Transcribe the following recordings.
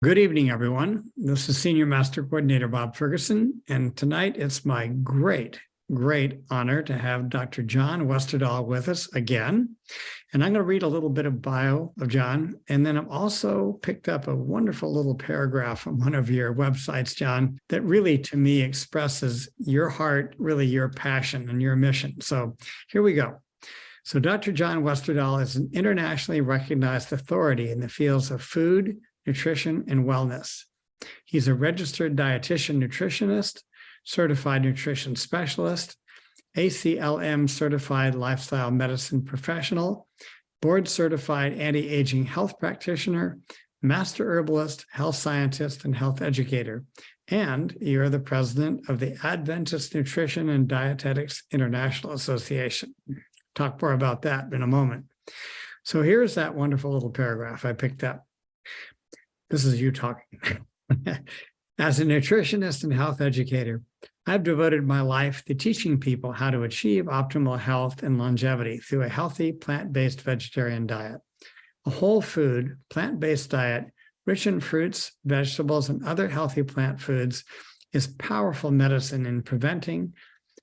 Good evening, everyone. This is Senior Master Coordinator Bob Ferguson, and tonight it's my great honor to have Dr. John Westerdahl with us again. And I'm going to read a little bit of bio of John, and then I've also picked up a wonderful little paragraph from one of your websites, John, that really, to me, expresses your heart, really your passion and your mission. So here we go. So Dr. John Westerdahl is an internationally recognized authority in the fields of food, nutrition, and wellness. He's a registered dietitian nutritionist, certified nutrition specialist, ACLM certified lifestyle medicine professional, board certified anti-aging health practitioner, master herbalist, health scientist, and health educator. And you're the president of the Adventist Nutrition and Dietetics International Association. Talk more about that in a moment. So here's that wonderful little paragraph I picked up. This is you talking. As a nutritionist and health educator, I've devoted my life to teaching people how to achieve optimal health and longevity through a healthy, plant-based vegetarian diet. A whole food, plant-based diet, rich in fruits, vegetables, and other healthy plant foods is powerful medicine in preventing,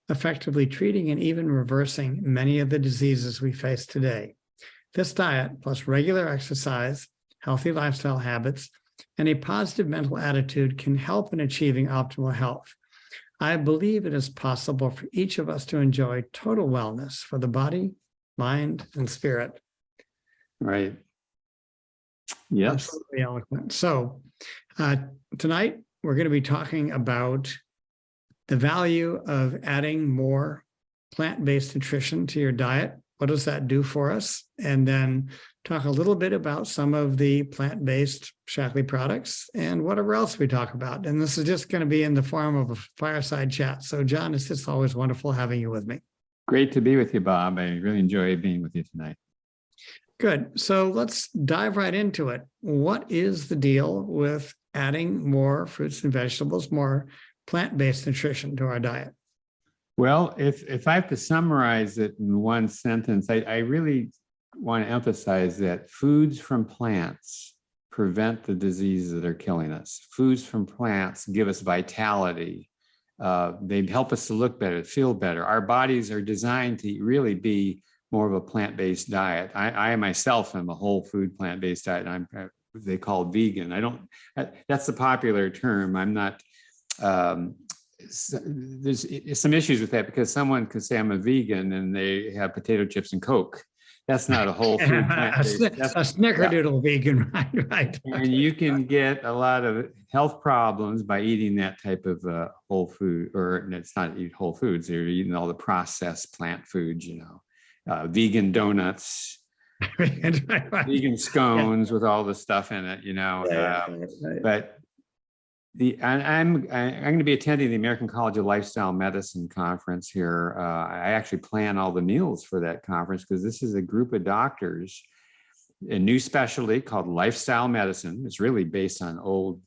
effectively treating, and even reversing many of the diseases we face today. This diet, plus regular exercise, healthy lifestyle habits, and a positive mental attitude can help in achieving optimal health. I believe it is possible for each of us to enjoy total wellness for the body, mind, and spirit. Right. Yes. Absolutely eloquent. So tonight we're going to be talking about the value of adding more plant-based nutrition to your diet. What does that do for us? And then talk a little bit about some of the plant-based Shaklee products and whatever else we talk about. And this is just going to be in the form of a fireside chat. So John, it's just always wonderful having you with me. Great to be with you, Bob. I really enjoy being with you tonight. Good. So let's dive right into it. What is the deal with adding more fruits and vegetables, more plant-based nutrition to our diet? Well, if I have to summarize it in one sentence, I really want to emphasize that foods from plants prevent the diseases that are killing us. Foods from plants give us vitality. They help us to look better, feel better. Our bodies are designed to really be more of a plant-based diet. I myself am a whole food plant-based diet. They call it vegan. That's the popular term. I'm not, there's some issues with that because someone could say I'm a vegan and they have potato chips and Coke. That's not a whole food plant-based. A snickerdoodle vegan, right? And you can get a lot of health problems by eating that type of whole food, or it's not eat whole foods. They're eating all the processed plant foods, vegan donuts, vegan scones with all the stuff in it, right. But I'm going to be attending the American College of Lifestyle Medicine conference here. I actually plan all the meals for that conference because this is a group of doctors, a new specialty called lifestyle medicine. It's really based on old,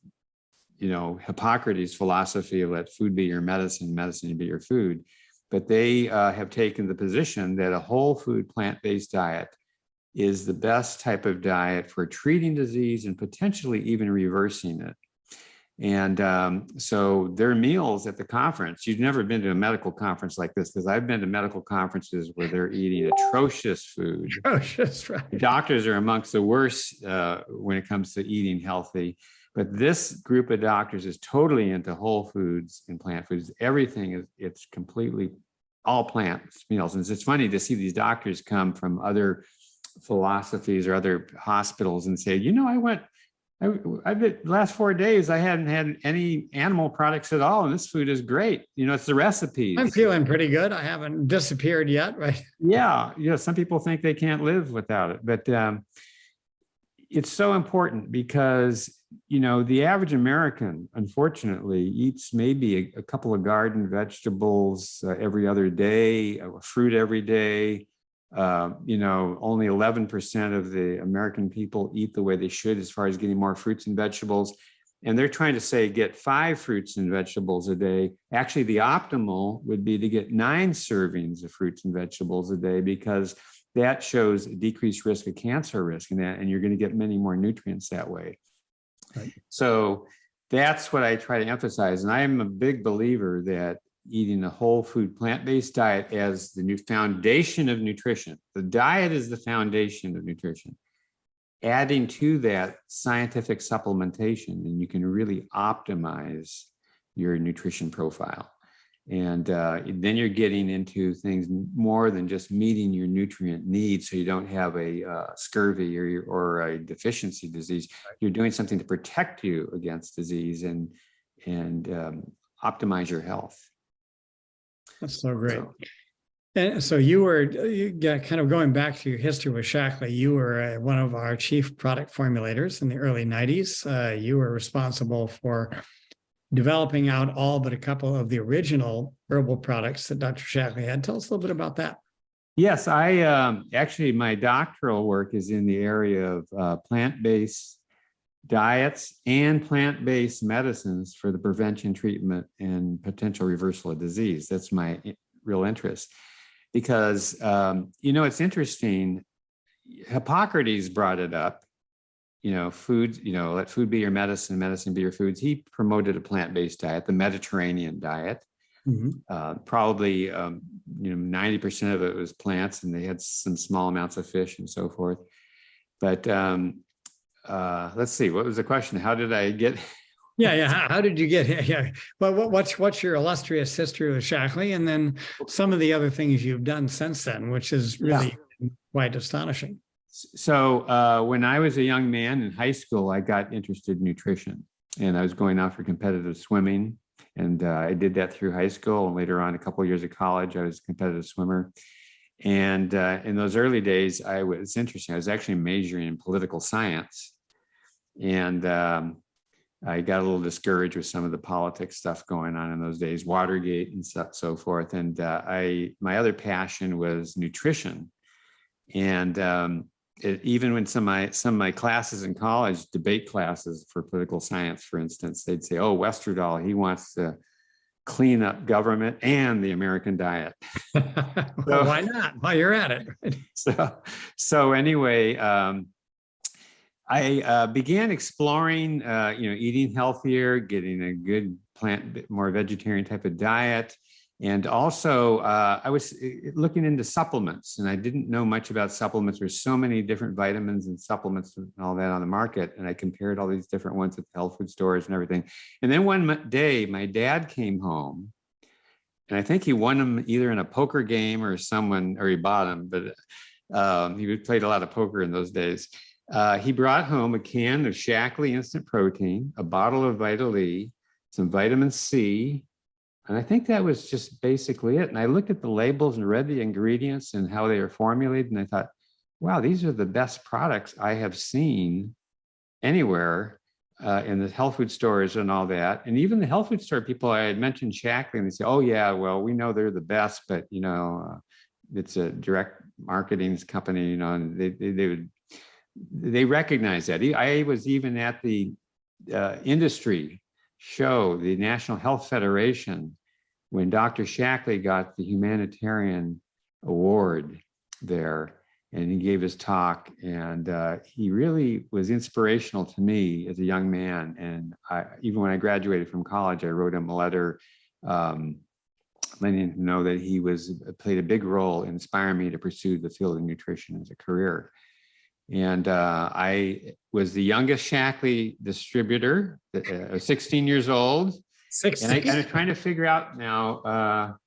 Hippocrates' philosophy of let food be your medicine, medicine be your food. But they have taken the position that a whole food plant-based diet is the best type of diet for treating disease and potentially even reversing it. And so their meals at the conference, you've never been to a medical conference like this, because I've been to medical conferences where they're eating atrocious food. Atrocious, right. Doctors are amongst the worst when it comes to eating healthy. But this group of doctors is totally into whole foods and plant foods. Everything it's completely all plant meals. And it's funny to see these doctors come from other philosophies or other hospitals and say, I've been last 4 days, I hadn't had any animal products at all. And this food is great. It's the recipes. I'm feeling pretty good. I haven't disappeared yet, right? Yeah. Some people think they can't live without it, but it's so important because, the average American, unfortunately, eats maybe a couple of garden vegetables every other day, fruit every day. Only 11% of the American people eat the way they should as far as getting more fruits and vegetables. And they're trying to say get 5 fruits and vegetables a day. Actually, the optimal would be to get 9 servings of fruits and vegetables a day, because that shows a decreased risk of cancer risk, and you're going to get many more nutrients that way. Right. So that's what I try to emphasize. And I am a big believer that eating a whole food plant-based diet as the new foundation of nutrition. The diet is the foundation of nutrition. Adding to that scientific supplementation, and you can really optimize your nutrition profile. And then you're getting into things more than just meeting your nutrient needs, so you don't have a scurvy or a deficiency disease. You're doing something to protect you against disease and optimize your health. That's so great. And so you got kind of going back to your history with Shaklee, you were one of our chief product formulators in the early 90s. You were responsible for developing out all but a couple of the original herbal products that Dr. Shaklee had. Tell us a little bit about that. Yes, I actually, my doctoral work is in the area of plant-based diets and plant-based medicines for the prevention, treatment, and potential reversal of disease. That's my real interest. Because, it's interesting, Hippocrates brought it up, food, let food be your medicine, medicine be your foods. He promoted a plant-based diet, the Mediterranean diet. Mm-hmm. Probably, 90% of it was plants, and they had some small amounts of fish and so forth. But let's see, what was the question? How did I get... Yeah. How did you get here? Yeah. Well, what's your illustrious history with Shaklee, and then some of the other things you've done since then, which is really quite astonishing. So when I was a young man in high school, I got interested in nutrition, and I was going out for competitive swimming, and I did that through high school, and later on, a couple of years of college, I was a competitive swimmer. And in those early days, it's interesting. I was actually majoring in political science, and I got a little discouraged with some of the politics stuff going on in those days, Watergate and so forth. And my other passion was nutrition. And even when some of my classes in college, debate classes for political science, for instance, they'd say, "Oh, Westerdahl, he wants to clean up government and the American diet." Well, why not? While you're at it. So anyway, I began exploring, eating healthier, getting a good more vegetarian type of diet. And also I was looking into supplements, and I didn't know much about supplements. There's so many different vitamins and supplements and all that on the market. And I compared all these different ones at the health food stores and everything. And then one day my dad came home, and I think he won them either in a poker game or he bought them, but he played a lot of poker in those days. He brought home a can of Shaklee instant protein, a bottle of Vital E, some vitamin C, and I think that was just basically it. And I looked at the labels and read the ingredients and how they are formulated, and I thought, wow, these are the best products I have seen anywhere in the health food stores and all that. And even the health food store people, I had mentioned Shaklee, and they say, "Oh yeah, well, we know they're the best, but it's a direct marketing company, and they recognize that." I was even at the industry show, the National Health Federation, when Dr. Shaklee got the humanitarian award there, and he gave his talk, and he really was inspirational to me as a young man. And even when I graduated from college, I wrote him a letter letting him know that he played a big role in inspiring me to pursue the field of nutrition as a career. And I was the youngest Shaklee distributor, 16 years old. 16. And I'm trying to figure out now,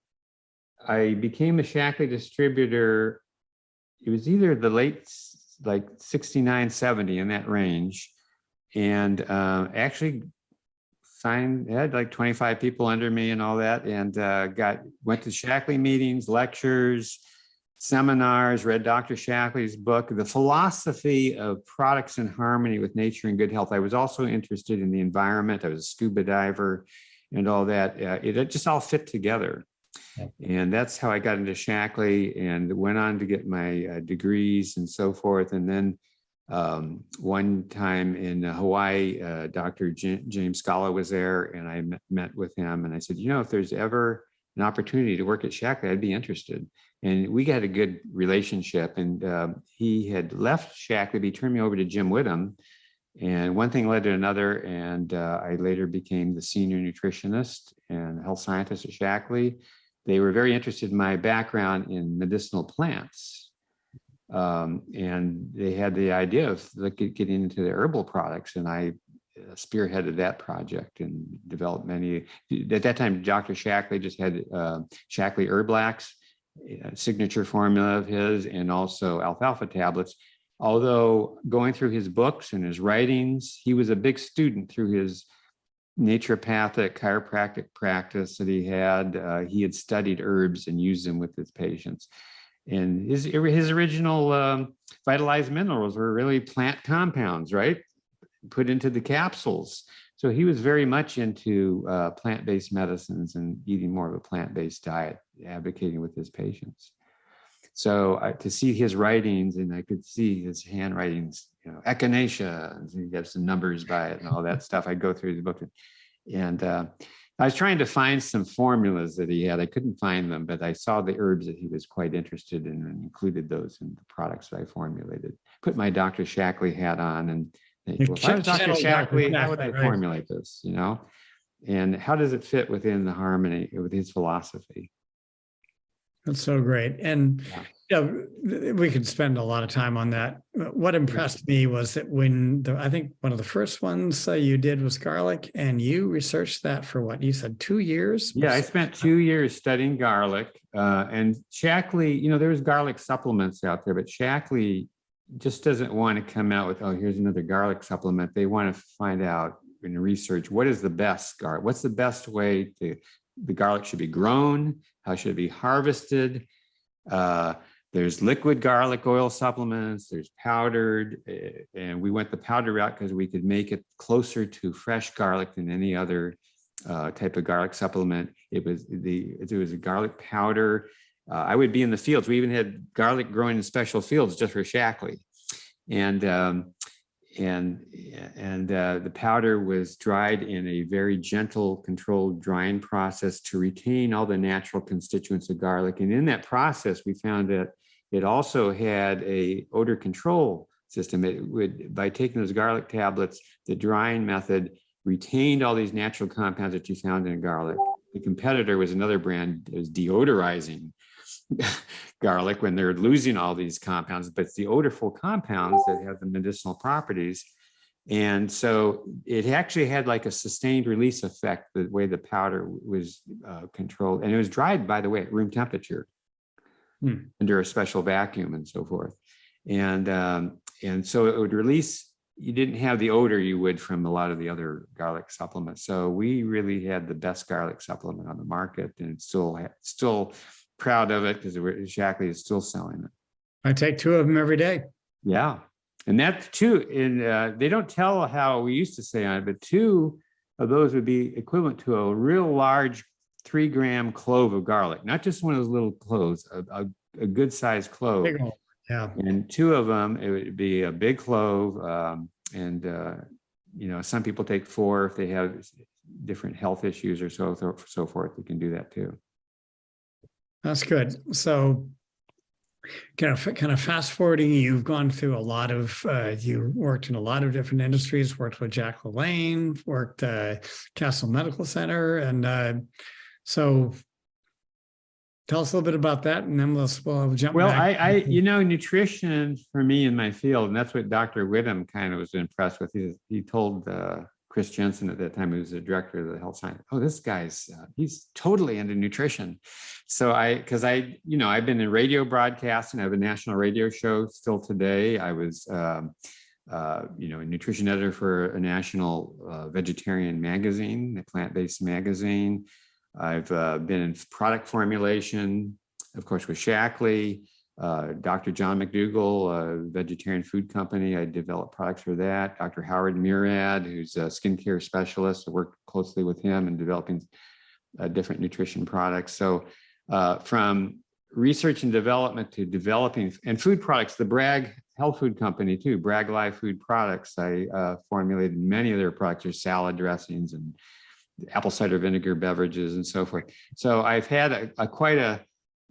I became a Shaklee distributor. It was either the late, like 69, 70, in that range. And actually had like 25 people under me and all that. And went to Shaklee meetings, lectures, seminars, read Dr. Shaklee's book, The Philosophy of Products in Harmony with Nature and Good Health. I was also interested in the environment. I was a scuba diver and all that. It just all fit together. And that's how I got into Shaklee, and went on to get my degrees and so forth. And then one time in Hawaii, Dr. James Scala was there, and I met with him, and I said, if there's ever an opportunity to work at Shaklee, I'd be interested. And we had a good relationship, and he had left Shaklee. He turned me over to Jim Whittam, And one thing led to another, and I later became the senior nutritionist and health scientist at Shaklee. They were very interested in my background in medicinal plants. And they had the idea of getting into the herbal products, and I spearheaded that project and developed many. At that time, Dr. Shaklee just had Shaklee Herblax, a signature formula of his, and also alfalfa tablets. Although going through his books and his writings, he was a big student through his naturopathic chiropractic practice that he had studied herbs and used them with his patients. And his original vitalized minerals were really plant compounds, right? Put into the capsules. So he was very much into plant-based medicines and eating more of a plant-based diet, advocating with his patients. So to see his writings, and I could see his handwritings, echinacea, and he had some numbers by it and all that stuff. I'd go through his book, and I was trying to find some formulas that he had. I couldn't find them, but I saw the herbs that he was quite interested in and included those in the products that I formulated. Put my Dr. Shaklee hat on and think, well, if I was Dr. Shaklee, how would I formulate this, And how does it fit within the harmony with his philosophy? That's so great. And we could spend a lot of time on that. What impressed me was that I think one of the first ones you did was garlic, and you researched that for what you said, 2 years? Yeah, I spent 2 years studying garlic, and Shaklee, there's garlic supplements out there, but Shaklee just doesn't want to come out with, oh, here's another garlic supplement. They want to find out in research, what is the best garlic? What's the best way the garlic should be grown? How should it be harvested? There's liquid garlic oil supplements, there's powdered, and we went the powder route because we could make it closer to fresh garlic than any other type of garlic supplement. It was a garlic powder. I would be in the fields. We even had garlic growing in special fields just for Shaklee. And the powder was dried in a very gentle, controlled drying process to retain all the natural constituents of garlic. And in that process, we found that it also had a odor control system. It would, by taking those garlic tablets, the drying method retained all these natural compounds that you found in garlic. The competitor was another brand that was deodorizing garlic when they're losing all these compounds, but it's the odorful compounds that have the medicinal properties. And so it actually had like a sustained release effect, the way the powder was controlled. And it was dried, by the way, at room temperature under a special vacuum and so forth. And so it would release, you didn't have the odor you would from a lot of the other garlic supplements. So we really had the best garlic supplement on the market, and still proud of it because Shaklee is still selling it. I take 2 of them every day. Yeah. And that too, they don't tell how we used to say on it, but 2 of those would be equivalent to a real large 3-gram clove of garlic, not just one of those little cloves, a good sized clove. Yeah. And 2 of them, it would be a big clove. Some people take 4 if they have different health issues or so forth. You can do that too. That's good. So kind of fast forwarding, you've gone through a lot of, you worked in a lot of different industries, worked with Jack LaLanne, worked Castle Medical Center. And so tell us a little bit about that, and then we'll jump back. Well, nutrition for me in my field, and that's what Dr. Whittam kind of was impressed with. He told Chris Jensen at that time, who was the director of the health science, oh, this guy's, he's totally into nutrition. So I've been in radio broadcasting. I have a national radio show still today. I was, a nutrition editor for a national vegetarian magazine, a plant-based magazine. I've been in product formulation, of course, with Shaklee. Dr. John McDougall, a vegetarian food company, I developed products for that. Dr. Howard Murad, who's a skincare specialist, I worked closely with him in developing different nutrition products. So from research and development to developing, and food products, the Bragg health food company too, Bragg Live Food Products, I formulated many of their products, their salad dressings and apple cider vinegar beverages and so forth. So I've had quite a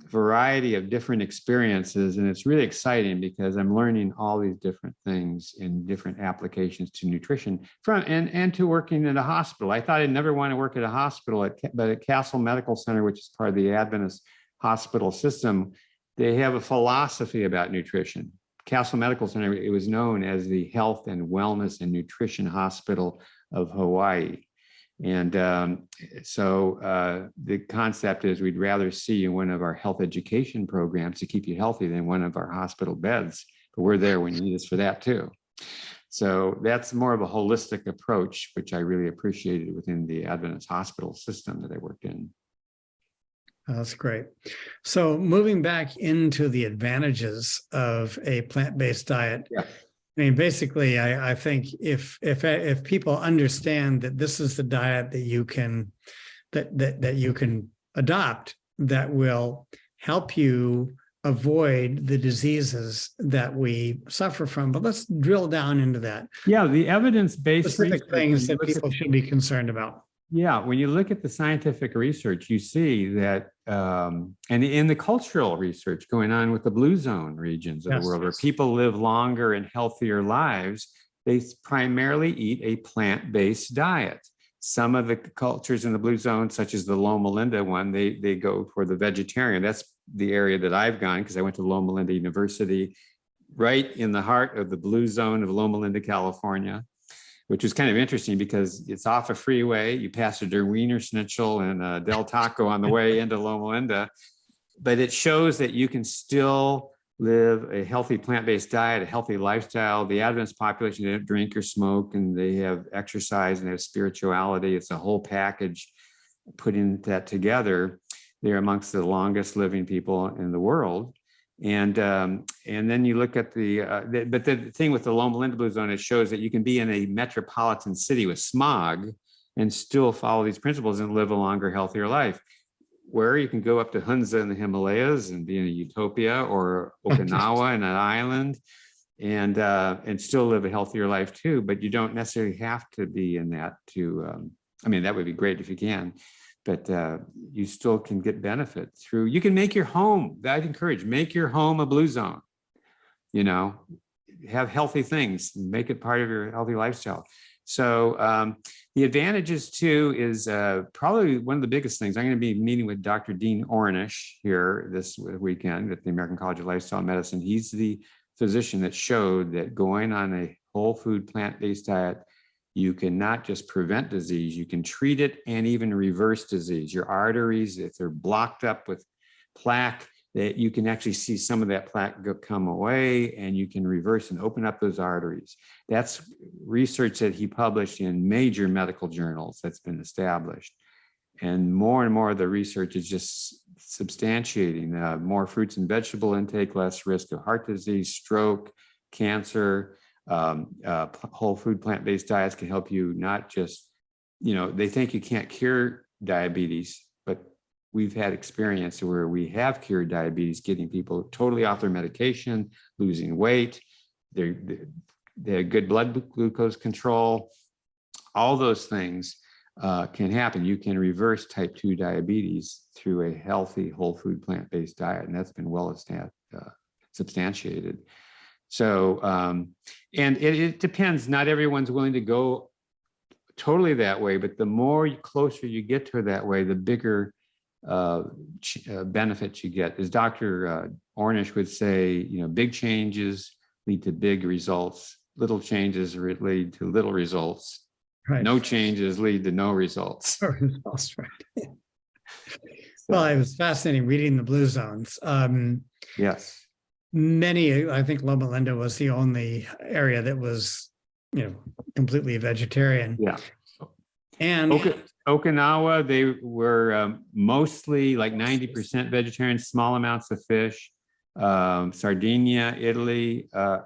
variety of different experiences, and it's really exciting because I'm learning all these different things in different applications to nutrition from and to working in a hospital. I thought I'd never want to work at a hospital, but at Castle Medical Center, which is part of the Adventist hospital system, they have a philosophy about nutrition. Castle Medical Center, it was known as the Health and Wellness and Nutrition Hospital of Hawaii. And the concept is we'd rather see you in one of our health education programs to keep you healthy than one of our hospital beds. But we're there when you need us for that too. So that's more of a holistic approach, which I really appreciated within the Adventist hospital system that I worked in. That's great. So moving back into the advantages of a plant-based diet. Yeah. I mean, basically, I think if people understand that this is the diet that you can adopt that will help you avoid the diseases that we suffer from. But let's drill down into that. Yeah, the evidence-based specific things that people should be concerned about. Yeah, when you look at the scientific research, you see that, and in the cultural research going on with the blue zone regions of the world, where people live longer and healthier lives, they primarily eat a plant-based diet. Some of the cultures in the blue zone, such as the Loma Linda one, they go for the vegetarian. That's the area that I've gone because I went to Loma Linda University, right in the heart of the blue zone of Loma Linda, California, which was kind of interesting because it's off a freeway. You pass a Der Wiener Schnitzel and a Del Taco on the way into Loma Linda, but it shows that you can still live a healthy plant-based diet, a healthy lifestyle. The Adventist population, they don't drink or smoke, and they have exercise and they have spirituality. It's a whole package. Putting that together, they're amongst the longest living people in the world. And then you look at but the thing with the Loma Linda Blue Zone, it shows that you can be in a metropolitan city with smog and still follow these principles and live a longer, healthier life. Where you can go up to Hunza in the Himalayas and be in a utopia, or Okinawa in an island, and still live a healthier life too. But you don't necessarily have to be in that to, I mean, that would be great if you can. But you still can get benefit through, you can make your home, I'd encourage, make your home a blue zone, you know, have healthy things, make it part of your healthy lifestyle. So the advantages too is probably one of the biggest things. I'm going to be meeting with Dr. Dean Ornish here this weekend at the American College of Lifestyle Medicine. He's the physician that showed that going on a whole food plant-based diet, you can not just prevent disease, you can treat it and even reverse disease. Your arteries, if they're blocked up with plaque, that you can actually see some of that plaque come away, and you can reverse and open up those arteries. That's research that he published in major medical journals that's been established. And more of the research is just substantiating more fruits and vegetable intake, less risk of heart disease, stroke, cancer. Whole food plant-based diets can help you not just, you know, they think you can't cure diabetes, but we've had experience where we have cured diabetes, getting people totally off their medication, losing weight, they have good blood glucose control. All those things can happen. You can reverse type 2 diabetes through a healthy whole food plant-based diet, and that's been well substantiated. So, and it depends. Not everyone's willing to go totally that way, but the more closer you get to that way, the bigger benefits you get. As Dr. Ornish would say, you know, big changes lead to big results. Little changes lead to little results. Right. No changes lead to no results. That's right. Well, it was fascinating reading the blue zones. Yes. I think Loma Linda was the only area that was, you know, completely vegetarian. Yeah. And Okinawa, they were mostly like 90% vegetarian, small amounts of fish. Sardinia, Italy, yeah,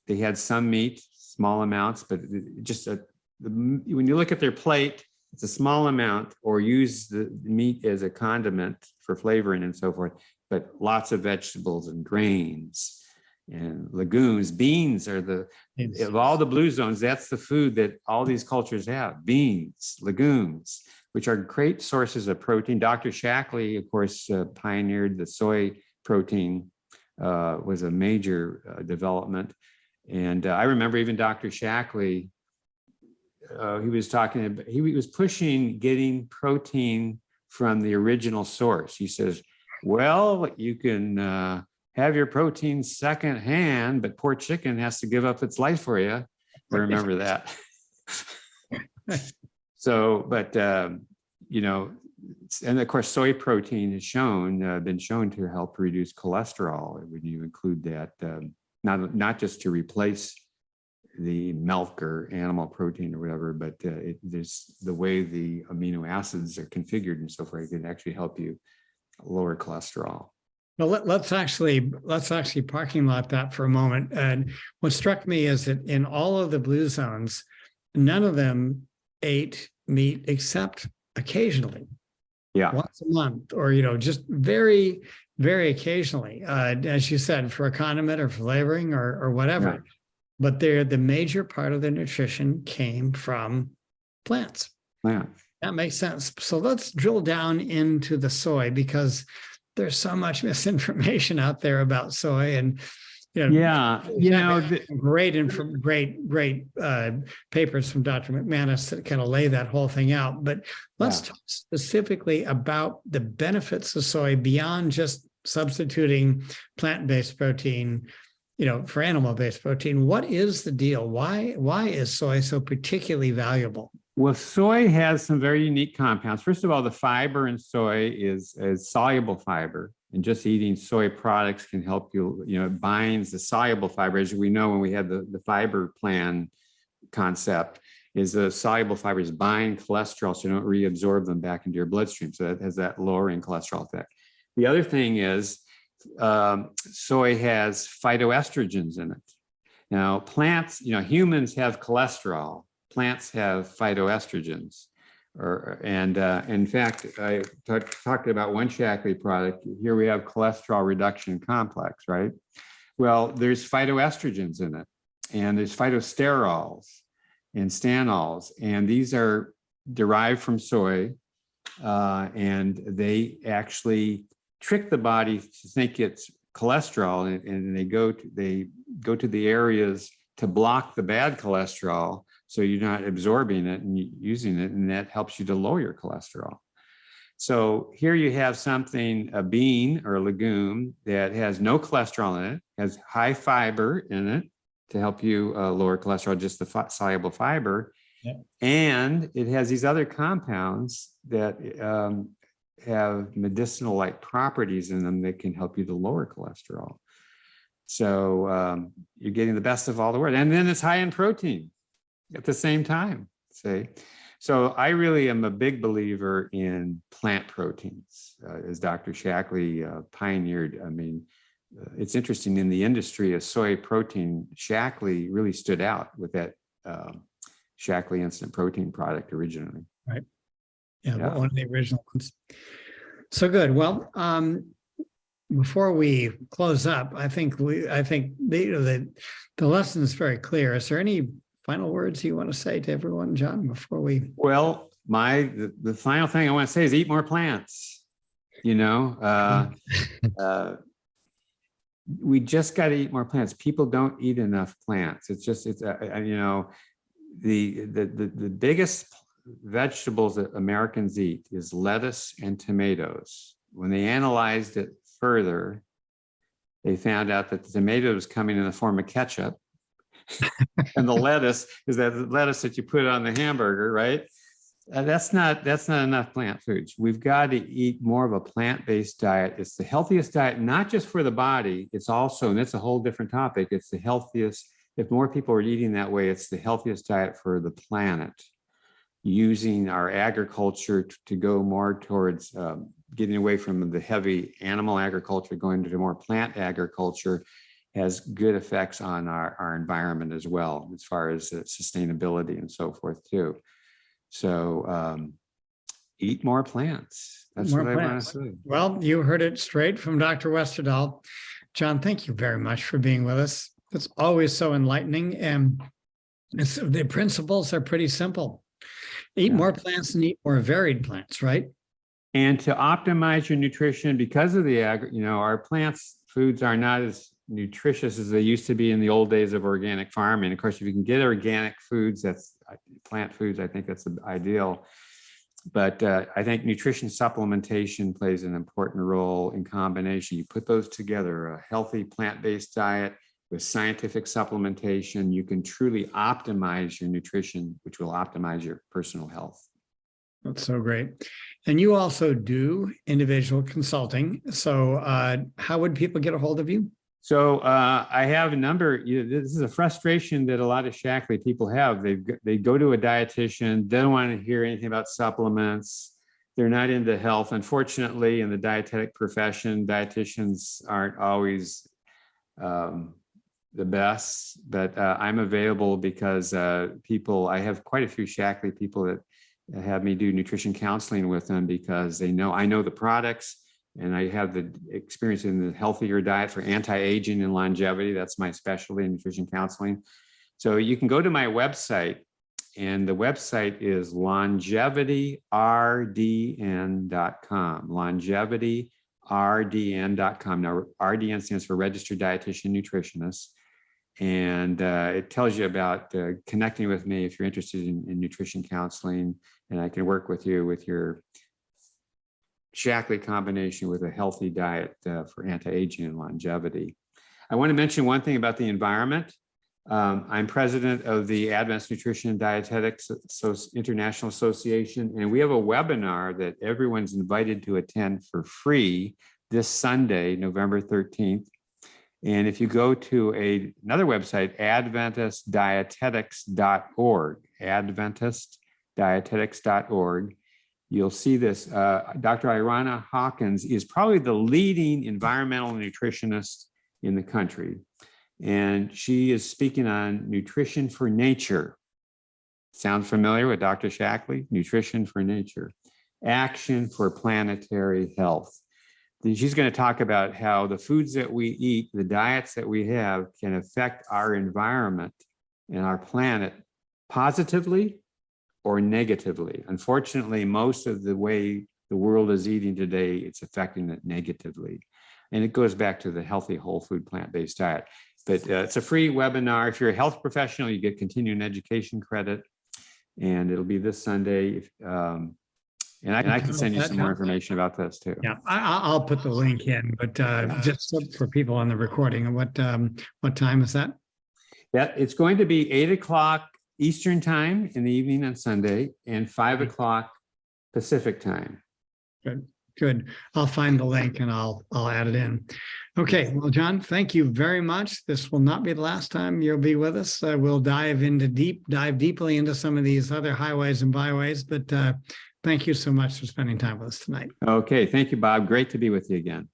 they had some meat, small amounts, but just when you look at their plate, it's a small amount, or use the meat as a condiment for flavoring and so forth, but lots of vegetables and grains and legumes. Beans are of all the blue zones, that's the food that all these cultures have: beans, legumes. which are great sources of protein. Dr. Shackley, of course, pioneered the soy protein, was a major development. And I remember even Dr. Shackley, he was pushing getting protein from the original source. He says, well, you can have your protein secondhand, but poor chicken has to give up its life for you. I remember that. So, but, you know, and of course, soy protein has been shown to help reduce cholesterol when you include that, not just to replace the milk or animal protein or whatever, but there's the way the amino acids are configured and so forth, it can actually help you lower cholesterol. Well, let's actually parking lot that for a moment. And what struck me is that in all of the blue zones, none of them ate meat except occasionally. Yeah. Once a month, or, you know, just very, very occasionally, as you said, for a condiment or flavoring or whatever. Yeah. But the major part of their nutrition came from plants. Yeah. That makes sense. So let's drill down into the soy, because there's so much misinformation out there about soy, and great papers from Dr. McManus that kind of lay that whole thing out. But let's talk specifically about the benefits of soy beyond just substituting plant-based protein, you know, for animal-based protein. What is the deal? Why is soy so particularly valuable? Well, soy has some very unique compounds. First of all, the fiber in soy is soluble fiber, and just eating soy products can help you. You know, it binds the soluble fiber. As we know, when we had the fiber plan concept, is the soluble fibers bind cholesterol, so you don't reabsorb them back into your bloodstream. So that has that lowering cholesterol effect. The other thing is soy has phytoestrogens in it. Now, plants, you know, humans have cholesterol. Plants have phytoestrogens, in fact, I talked about one Shackley product. Here we have cholesterol reduction complex, right? Well, there's phytoestrogens in it, and there's phytosterols and stanols, and these are derived from soy, and they actually trick the body to think it's cholesterol, and they go to the areas to block the bad cholesterol, so you're not absorbing it and using it, and that helps you to lower your cholesterol. So here you have something, a bean or a legume that has no cholesterol in it, has high fiber in it to help you lower cholesterol, just the soluble fiber. Yeah. And it has these other compounds that have medicinal-like properties in them that can help you to lower cholesterol. So you're getting the best of all the world. And then it's high in protein at the same time, see? So I really am a big believer in plant proteins, as Dr. Shackley pioneered. I mean, it's interesting, in the industry of soy protein, Shackley really stood out with that Shackley instant protein product originally. Right. Yeah, one of the original ones. So good. Well, before we close up, I think the lesson is very clear. Is there any final words you want to say to everyone, John, before we? Well, the final thing I want to say is eat more plants. You know, we just got to eat more plants. People don't eat enough plants. It's you know, the biggest vegetables that Americans eat is lettuce and tomatoes. When they analyzed it further, they found out that the tomato was coming in the form of ketchup. And the lettuce is that lettuce that you put on the hamburger, right? That's not enough plant foods. We've got to eat more of a plant-based diet. It's the healthiest diet, not just for the body. It's also, and that's a whole different topic, it's the healthiest. If more people are eating that way, it's the healthiest diet for the planet. Using our agriculture to go more towards getting away from the heavy animal agriculture, going to more plant agriculture, has good effects on our environment as well, as far as sustainability and so forth too. So eat more plants. That's what I want to say. Well, you heard it straight from Dr. Westerdahl. John, thank you very much for being with us. It's always so enlightening, and the principles are pretty simple. Eat Yeah. more plants and eat more varied plants, right? And to optimize your nutrition, because of the our plants foods are not as nutritious as they used to be in the old days of organic farming. Of course, if you can get organic foods, that's plant foods, I think that's the ideal. But I think nutrition supplementation plays an important role in combination. You put those together, a healthy plant-based diet with scientific supplementation, you can truly optimize your nutrition, which will optimize your personal health. That's so great. And you also do individual consulting. So how would people get a hold of you? So I have a number. This is a frustration that a lot of Shaklee people have. They go to a dietitian, they don't want to hear anything about supplements. They're not into health. Unfortunately, in the dietetic profession, dietitians aren't always the best, but I'm available because I have quite a few Shaklee people that have me do nutrition counseling with them because I know the products. And I have the experience in the healthier diet for anti-aging and longevity. That's my specialty in nutrition counseling. So you can go to my website, and the website is longevityrDN.com, longevityrDN.com. Now, RDN stands for Registered Dietitian Nutritionist. And it tells you about connecting with me if you're interested in nutrition counseling, and I can work with you with your Shaklee combination with a healthy diet for anti-aging and longevity. I want to mention one thing about the environment. I'm president of the Advanced Nutrition and Dietetics International Association, and we have a webinar that everyone's invited to attend for free this Sunday, November 13th. And if you go to another website, AdventistDietetics.org, AdventistDietetics.org, you'll see this. Dr. Irana Hawkins is probably the leading environmental nutritionist in the country. And she is speaking on nutrition for nature. Sounds familiar with Dr. Shaklee? Nutrition for nature. Action for planetary health. She's going to talk about how the foods that we eat, the diets that we have, can affect our environment and our planet positively or negatively. Unfortunately, most of the way the world is eating today, it's affecting it negatively. And it goes back to the healthy, whole food, plant-based diet. But it's a free webinar. If you're a health professional, you get continuing education credit. And it'll be this Sunday. And I can send you some more information about this too. Yeah, I'll put the link in, but just for people on the recording. What time is that? It's going to be 8 o'clock Eastern time in the evening on Sunday and 5 o'clock Pacific time. Good. I'll find the link and I'll add it in. Okay. Well, John, thank you very much. This will not be the last time you'll be with us. We'll dive deeply into some of these other highways and byways, but thank you so much for spending time with us tonight. Okay. Thank you, Bob. Great to be with you again.